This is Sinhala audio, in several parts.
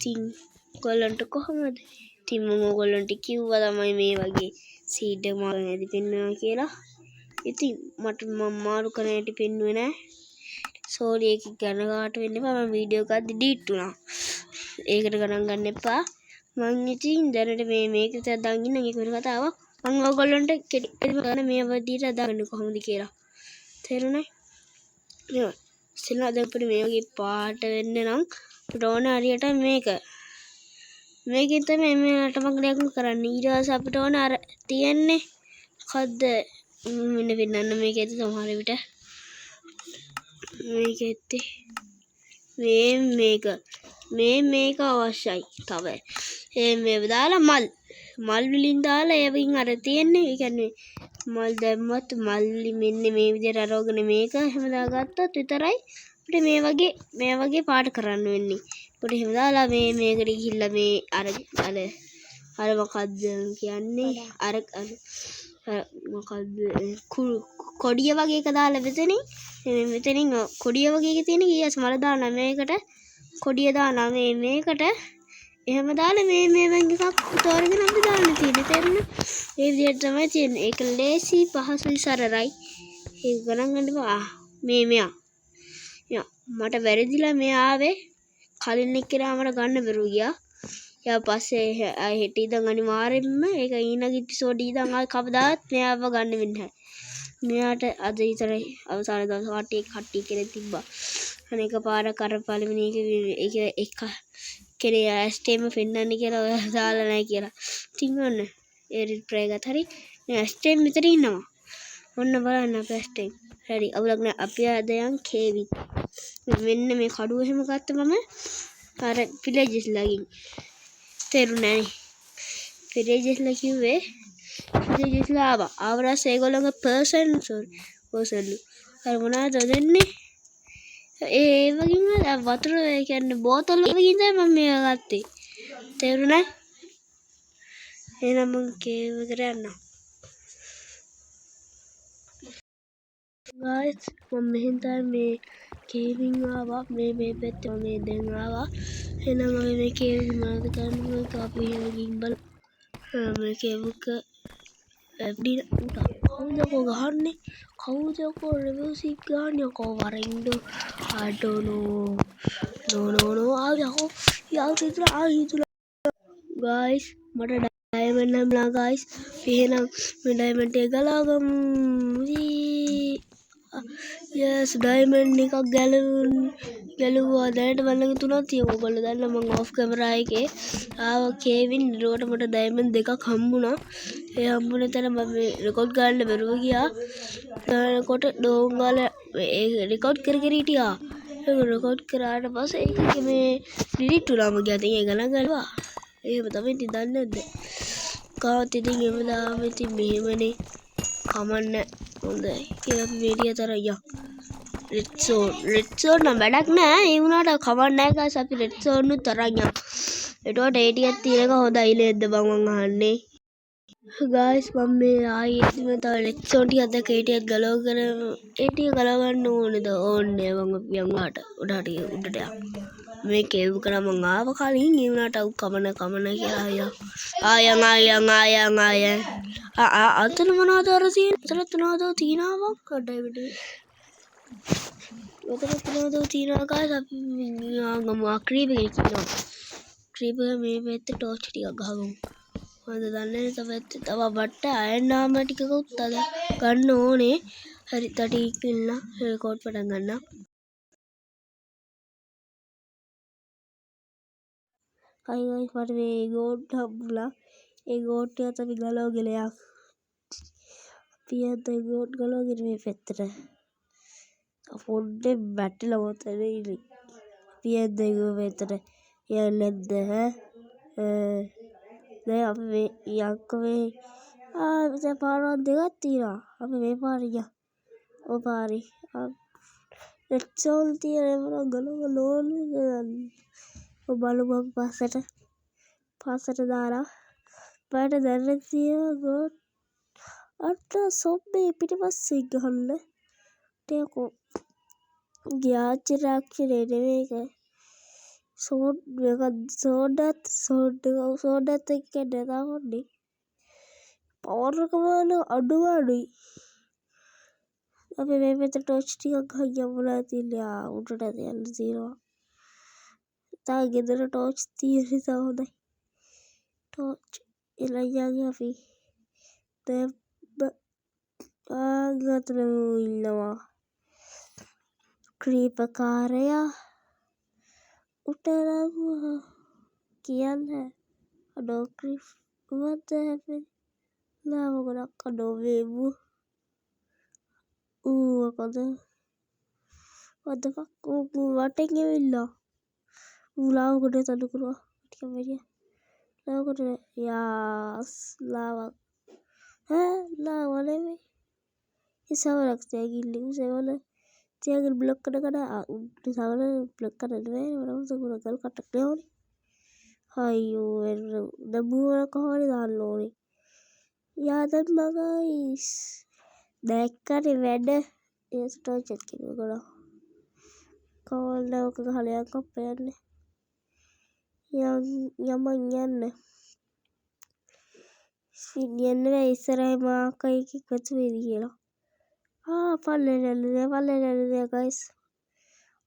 ඉතින් ඔයගලන්ට කොහමද? ඉතින් මම ඔයගලන්ට කිව්වා තමයි මේ වගේ සීඩ් එක මාරු නැති පෙන්වනවා කියලා. ඉතින් මට මම මාරු කරන හැටි පෙන්වුවේ නැහැ. සෝරි ඒක ගණකාට වෙන්න එපා. මම වීඩියෝ එකක් ඩිලීට් වුණා. ඒකට ගණන් ගන්න එපා. මම ඉතින් දැනට මේකට දාගෙන ඉන්න එක වෙන කතාවක්. මම ඔයගලන්ට කෙටි ගන්න මේ වදියට දාගන්න කොහොමද කියලා. තේරුණා? නේද? ඉස්සෙල්ලා දැන් අපිට මේ වගේ පාට වෙන්න නම් අපිට ඕන හරියට මේකෙන් තමයි මේ අටමංගලයක් කරන්නේ. ඊට පස්සේ අපිට ඕන අර තියන්නේ මොකද්ද මෙන්න වෙන්නන්න මේක ඇති සමහර විට මේක ඇත්තේ මේක අවශ්‍යයි. තව මේ දාලා මල් වලින් දාලා ඒවකින් අර තියන්නේ. ඒ කියන්නේ මල් දැම්මත් මල් මෙන්න මේ විදිහට අරගෙන මේක එහෙම දාගත්තොත් විතරයි අපිට මේ වගේ පාට කරන්න වෙන්නේ. අපිට එහෙම දාලා මේකට ගිහිල්ලා මේ අර මොකද්ද කියන්නේ අර මොකද්ද කොඩිය වගේ එක දාලා මෙතනින් කොඩිය වගේ එක තියෙන ඊයස් මල දාලා මේකට කොඩිය දාලා මේකට එහෙම දාලා මේ එකක් තෝරගෙන අපි දාන්න තියෙන්නේ. තේරුණා? ඒ විදිහට තමයි තියෙන්නේ. ඒක ලේසි පහසුයි සරලයි. ඒක ගණන් ගන්න එපා. මෙයා මට වැරදිලා මෙයා ආවේ කලින් එක්කෙනා මට ගන්න බැරුව ගියා. ඊට පස්සේ හෙට ඉඳන් අනිවාර්යෙන්ම ඒක ඊනගිට සෝඩි ඉඳන් ආයි කවදාවත් මෙයාව ගන්න වෙන්නේ නැහැ. මෙයාට අද විතරයි අවසාන දවස් කට්ටිය කෙනෙක් තිබ්බා. අනේක පාර කර පළවෙනි එක කෙනේ ඇස්ටේම පෙන්නන්න කියලා ඔය දාලා නැහැ කියලා. ඉතින් ඔන්න ඒ රිප්ලයි එකත් හරි. මේ ඇස්ටේම් මෙතන ඉන්නවා. ඔන්න බලන්න අපේ ඇස්ටේම්. හරි අවුලක් නැහැ. අපි අද යන් කේවිත්. මෙන්න මේ කඩුව එහෙම ගත්තා මම අර විලේජස් ලගින්. තේරුණා නේ? විලේජස්ලා කිව්වේ විලේජස්ලා ආවරස් ඒගොල්ලෝගේ පර්සන්ලු අර මොනවද දෙන්නේ ඒ වගේ වතුර ඒ කියන්නේ බෝතල් වලින් තමයි මම මේක ගත්තේ. තේරුණා? එහෙනම් මම කේව් එකට යන්නම්. guys මම මෙහෙන් තමයි කේවින් ආවා. මේ පැත්තේ මේ දැන් ආවා. එහෙනම් මම මේ කේව් මොනවද කරන්නේ කියලා අපි එහෙම බලමු. මේ කේව් එක කවුද රිවර්සික් ගහන්නේ කොවරින්ද I don't know no ආවිතුලා guys මට ඩයමන්ඩ් ලැබුණා guys එහෙනම් මේ ඩයමන්ඩ් එක ගලාගමු yes ඩයමන්ඩ් එකක් ගැලුවා දැනට මල්ලගේ 3ක් තියෙනවා ඔයගොල්ලෝ දන්නා මම ඔෆ් කැමරා එකේ ආව කේවින් ඊට මට ඩයමන්ඩ් දෙකක් හම්බුණා ඒ හම්බුනේ තැන මම රෙකෝඩ් ගන්න බැරුව ගියා කොට ඩෝන් ගාලා ඒ රෙකෝඩ් කර හිටියා ඒක රෙකෝඩ් කරාට පස්සේ ඒක මේ ඩිලීට් වුණාම ගියා ඉතින් ඒක ගණන් ගන්නවා එහෙම තමයි ඉතින් දන්නේ නැද්ද කාත් ඉතින් එමුදාම ඉතින් මෙහෙමනේ කමන්න හොඳයි කියලා අපි වීඩියෝ තරම් යා රෙඩ් සෝන් නම් වැඩක් නෑ ඒ වුණාට කමන්න නෑ ගාස් අපි රෙඩ් සෝන් උත් තරම් යා එතකොට ඒ ටිකක් තියෙනක හොඳයි නේද බං මං අහන්නේ ගායිස් මම මේ ආයේ මේ තව රෙඩ් සෝන් ටිකක් දැක්ක ඒ ටිකක් ගලවගෙන ඒ ටික ගලව ගන්න ඕනේද ඕනේ මම යන් උඩට යන්න මේ කේව් කරා මං ආව කලින් ඒ වුණාට කමන කියලා ආයන් අතන මොනවද අර තියෙන්නේ අතන මොනවද තියනවා කඩයි විදිහේ ඔතන තියනවා ගායිස් අපි ගමු ක්‍රීප් එකේ කියනවා ක්‍රීප් එක මේ පැත්තේ ටෝච් ටිකක් ගහගමු මම දන්නේ තව බට්ට අයන්නාම ටිකකුත් අද ගන්න ඕනේ හරි තටි ඉන්න රෙකෝඩ් පටන් ගන්න හයි ගයිස් මට මේ ගෝඩ් හම්බුණා ඒ ගෝඩ් ටිකත් අපි ගලවගෙන යමු අපි අද ගෝඩ් ගලවගෙන මේ පැත්තට පොඩ්ඩේ බැටලා මොතන ඉන්නේ අපි අද ගෝ පැත්තට යන්නේ නැද්ද දැන් අපි මේ යක්කේ දැන් පාරවල් දෙකක් තියෙනවා අපි මේ පාරේ ගියා ඔය පාරේ රෙඩ් සෝන් තියෙන මොන ගලවන්න ඕනේ ඔය බලමු පස්සට දාලා පාට දැන් තියෙන ගෝඩ් අට සොබ්බේ පිටිපස්සේ ගහන්න ටේකෝ ගියාච්චරක්ෂරේ නෙමේක සෝඩත් එක්ක නතාවන්නේ පවර්කමාන අඩුවාඩුයි අප මේ පෙත ටෝච් ටිකක් හයමුලා තිල්ලයා උටට යන්න තියෙනවා තා ගෙදර ටෝච් තියරිතා හොදයි ටෝච් එලයියාගේ අපි දැබ්බ ආගතනම ඉන්නවා ක්‍රීපකාරයා උටරගුව කියන්න අඩෝක්‍රිප් වත්ද හැපෙන ලාම ගොඩක් අඩෝවේබූ කොද වදපක් වටෙන් වෙල්ලා ලාවකොට තඩුකරුවා ටිකමරිය ලාවකොට යාස් ලාවක් ලාවනෙමේ ඉසවරක් තෑගිල්ලි සෙවල තියගල් බ්ලොක් කන කන උට සවල බ්ලොක් කනනේ වරමස ගුණගල් කටක් නවන හයෝ දබුවර කහරි දාන්න ඕනේ යාදත් මගයිස් දැක්කට වැඩ ඒස්ටෝචත් කිව ගොඩා කවල්ලවක හලයක් අපයන්න යමන් යන්න සිියන්න ඉස්සරයි මාකයිකි කතු වේදි කියලා පල්ල නැල්ලද ගයිස්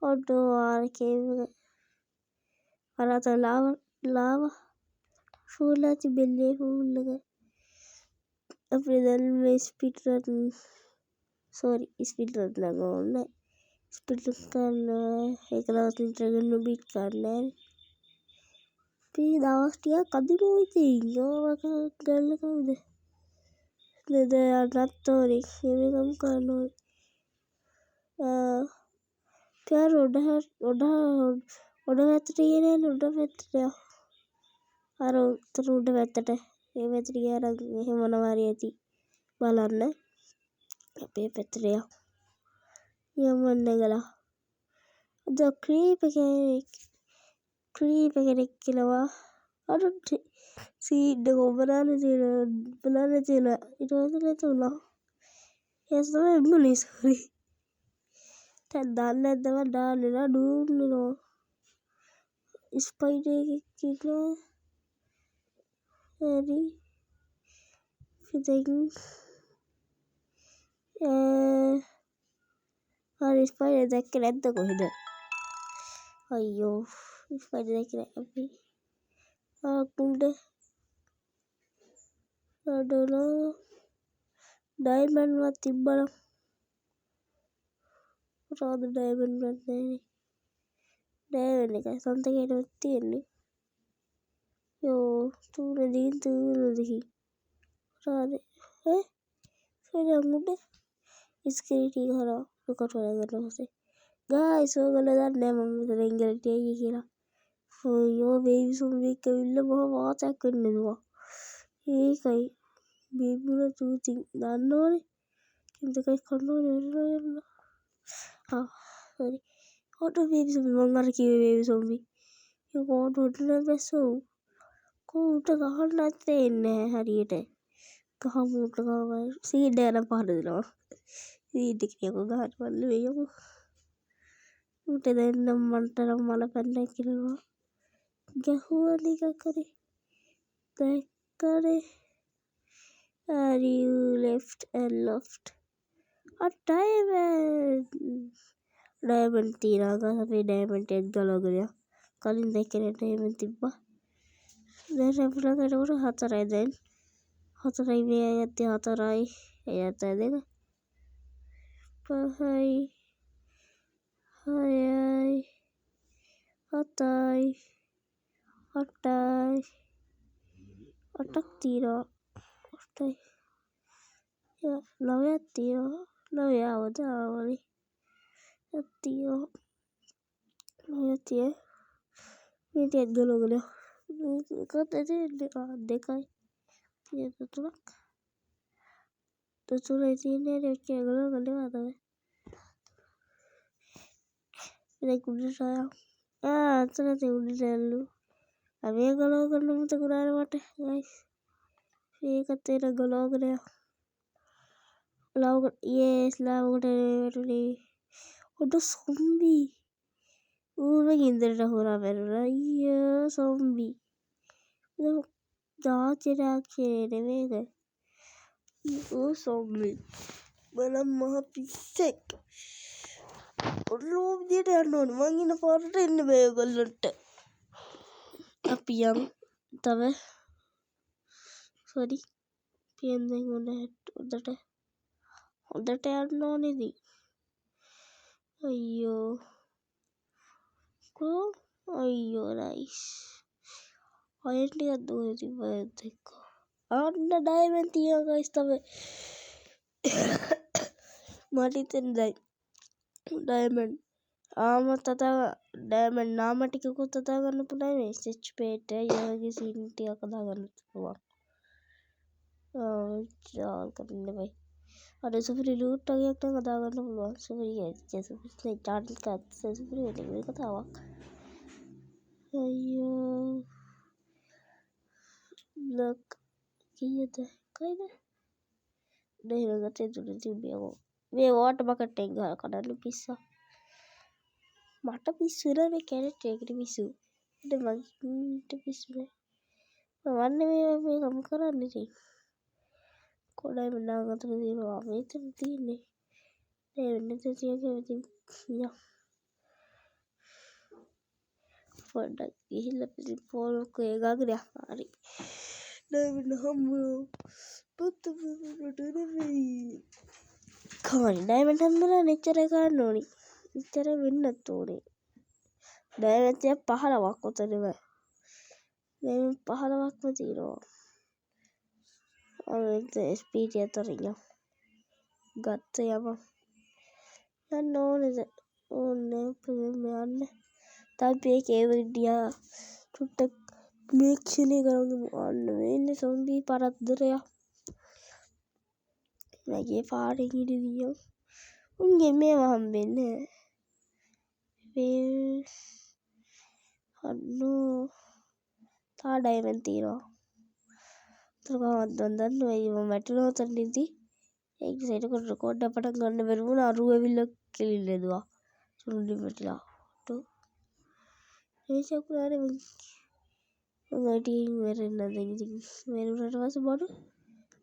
ඔඩ්ඩෝ ආරකේ අරත ලාව ෆූල්ලාති බෙල්ලේ හූල්ලක අපේ දැල්ම ස්පිටරට සෝරි ස්පිටරත් ලඟ ඔන්න ස්පිට කරන්න එකලවතින් ට්‍රගන්න බිට් කරන්න පී දවස්ටිය කදිනෝයිති යෝවක ගල්ලකවුද දෙද අනත්තෝරි එමකම් කරන්නෝයි පයාර ඔඩ වැතට ගෙන උඩ පැත්තටය අර උත්තර උඩ වැත්තට ඒ වැතට ගෑර එහෙමනවාරි ඇති බලන්න අපේ පැතරයා යමන්න ගලා අද ක්‍රීප කෙනෙක් කියලවා අඩුට සීඩ්ඩ කොබරන්න තියෙන බලන්න තියෙන ඉටවසල තුුණා යස්තම එම්මුණේ සොරි තැන් දන්න ඇදව ඩාලලා ඩූන්නනවා ස්පයිඩ කින්න ඇරි ෆිතකින් ස්පයිඩ දැක්ක නැද්ද කොහෙද අයියෝ ස්පයිඩ දැකර අපි ආකුන්ට අඩලා ඩයිමන්වත් තිබ්බල රාද ඩයිමන්වත් නෑන නෑවෙන එකයි සන්තකයටත් තියෙන්නේ යෝ තුනදීන් තුනදකි රාද ෆෙඩමුට ඉස්කරිටී හරා ලොකට වලගන්න හොසේ ගායි සෝගල දන්න මමත රෙංගලටයකි කියලා ෆයෝ බේවිසුම්වික විල්ල බහ වාතයක් වෙන්නෙදවා ඒකයි බිබුල තුතින් දන්න ඕනේ කින්තකයි කන්නවා නරන්න හරි හොට බේවිසුමි මංගර කිව බේවිසොම්බි යකෝට හොටන බැස්සෝ කෝට ගහන්න ඇත්තේ එන්න හරියට ගහමූටකාවයි සීඩ යන පහරදිනවා සීටිකයක ගහට පල්ල වයකු උට දෙන්නම් මන්ටනම් මල පැන්න කිරවා ගැහුවනික කරේ දැක්කරේ ලෙෆ්ට් ලොෆ්ට් ඩයමන් තීරාග අපේ ඩයමන්ට එත් ගලෝගරයා කලින් දෙකන ඩයමන් තිබ්බා දැරැපුලකටකට හතරයි දැන් හතරයි මේ ඇත්ත හතරයි ඇත් ඇදක පහයි හයයි හතයි අටයි අටක් තීරවා ඔටයි නවයක් තීරවා නවයාවද ආවලි ඇත්තියෝ නොයතිය මේට ඇත්ගලෝගල එකත් ඇති දෙකයි තිය තුනක් තුතුර ඉතින්නේ රැක්ක ගල ගල අතව කුඩටය අතනති උඩට ඇල්ලු අවේ ගලෝ කරන්න මත කුරාරමට ගයි ඒකත්තේට ගොලෝගරය ලවකට ඒස් ලාවකට වැටුනේ ඔඩ සොම්බී ඌම ගින්දරට හොරා මැරුණා අයියෝ සොම්බි ජාතිරාක්ෂරයට මේක ඌ සොම්බි බලම් මහ පිස්සෙක් ඔල්ලෝ විදියට යන්න ඕන මං ඉන්න පාරට එන්න බෑ ඔයගොල්ලන්ට අපි යමු තව සෝරි පියන්දෙන් හොඳට යන්න ඕනේදී අයියෝ කෝ අයියෝ නයිස් අයන් ටිකක් දුර තිබ්බත් එක්ක අන්න ඩයමන්ඩ් තියනවා ගයිස් තමයි මට හිතෙන්නේ ඩයමන්ඩ් ඩයමන්ඩ් නාම ටිකකුත් තදා ගන්න පුළුවන් මේ ස්ටිච් පේට් ඒ වගේ සීන් ටිකක් හදා ගන්න පුළුවන් ජාල් කරන්න බෑ අර සුපිරි ලූට් වගේක් නම් හදා ගන්න පුළුවන් සුපිරි සුපිරි චාට් එකක් සුපිරි වෙන කතාවක් අයියෝ බ්ලොක් කීයද කයිද දෙහිරගතේ දුර තිබ්බේ මේ වෝටර් බකට් එක ගහලා කඩන්න පිස්සා මට පිස්සු නෑ මේ කැරට් එකට පිස්සු මට පිස්සු නෑ වන්න මේ කම කරන්න ඉතින් කොඩයි මන්නා අතර තියෙනවා මෙතන තියෙන්නේ නේ වෙන්න තියෙන්නේ ඉතින් යා පොඩ්ඩක් ගිහිල්ලා පිටින් පොලොක් ගාගෙන හරි ඩයමන්ඩ් හම්බුනා පුතු නෙමෙයි කවරි ඩයමන්ඩ් හම්බුනා නෙච්චර ගන්න ඕනි ඉතර වෙන්නත් ඕනේ ඩයමන්ඩ් 15ක් උතනම මේ 15ක්ම තියෙනවා අර ස්පීඩ් අතරින් ගත්ත යන්න ඕනේද ඕනේ යන්න tapi කේවඩියා චුට්ටක් මේක්ෂණය කරගමු අන්න වෙන්නේ සොම්බි පරද්දරය මගේ පාරේ ගිරිදියෝ උන්ගේ මේවා හම්බෙන්නේ මේ අන්නෝ තා ඩයමන්ඩ් තියෙනවා තකවත් දන්නවා මම වැටුණා උතනදී ඒක සයිඩ් කොට රෙකෝඩ් එක පටන් ගන්න බැරි වුණා අරු ඇවිල්ලා කෙලිල්ලෙදුවා සුන්දි පිටලා මේ චකුරානේ මම ටීම් වෙරෙන්න දැන් ඉතින් වෙරුණට පස්සේ බඩු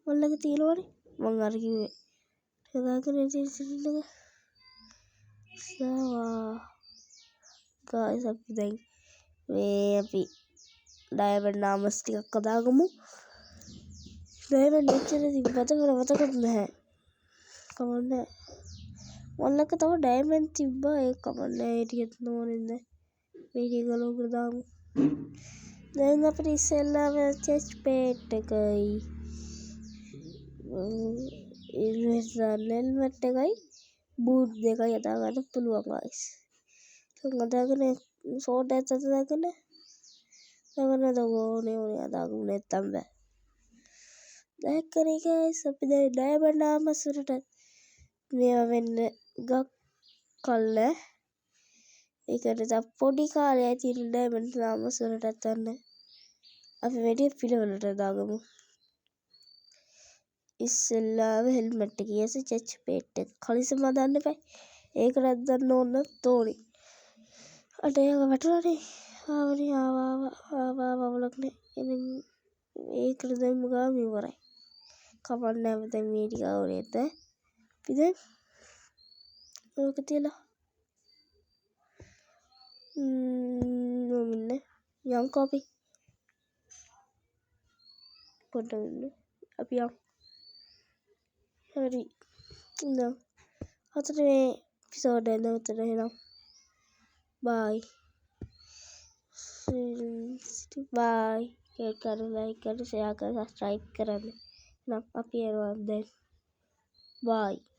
මල්ලක තියෙනවනේ මං අර කිව්වේ හදාගෙන ඉතින් සවා ගායිස් අපි දැන් මේ අපි ඩයමන්ඩ් නාමස් ටිකක් හදාගමු ඩයමන්ඩ් එච්චර මතකත් නැහැ කමන්නේ මල්ලක තව ඩයමන්ඩ් තිබ්බා ඒක කමන්නේ හිටියත් නෝනෙන්ද වීඩියෝ ගලවගෙන දාමු දැන් අපිට ඉස්සෙල්ලාම චෙස්ට් පේට් එකයි හෙල්මට් එකයි බූට් දෙකයි හදා ගන්න පුළුවන් ගයිස් හදාගෙන සෝඩ් එකත් හදාගෙන නවන දෝනේ හදාගමු නැත්තම් බෑ දැක්කනේ ගයිස් අපි දැන් ඩයමන්ඩ් නාමස්වරට මේවා වෙන්න ගක් කල්ල ඒකට තව පොඩි කාලයක් තියෙන ඩයමන්ඩ් නාමස්වරටත් යන්න අපි වැඩි පිළවලට දාගමු ඉස්සෙල්ලාම හෙල්මට් එක කියස චෙච් පේට් එක කලිසම දාන්න එපා ඒකටත් දාන්න ඕන තෝනි අට ඒක වැටුණානේ ආවනේ ආවා වලක්නේ ඉතින් ඒකට දැම්ම ගාම ඉවරයි කවන්න දැන් මේ ටික අවුනේද අපි දැන් ඕක තියලා මෙන්න යන්කෝ අපි පොඩ්ඩක් ඉන්න අපි යමු හරි ඉතින් අතට මේ එපිසෝඩ් එක නවත්තන්න එහෙනම් බයි බයි ඒක කරලා ලයික් කරලා ෂෙයා කරලා සබ්ස්ක්‍රයිබ් කරන්න නම් අපි එනවා දැන් බයි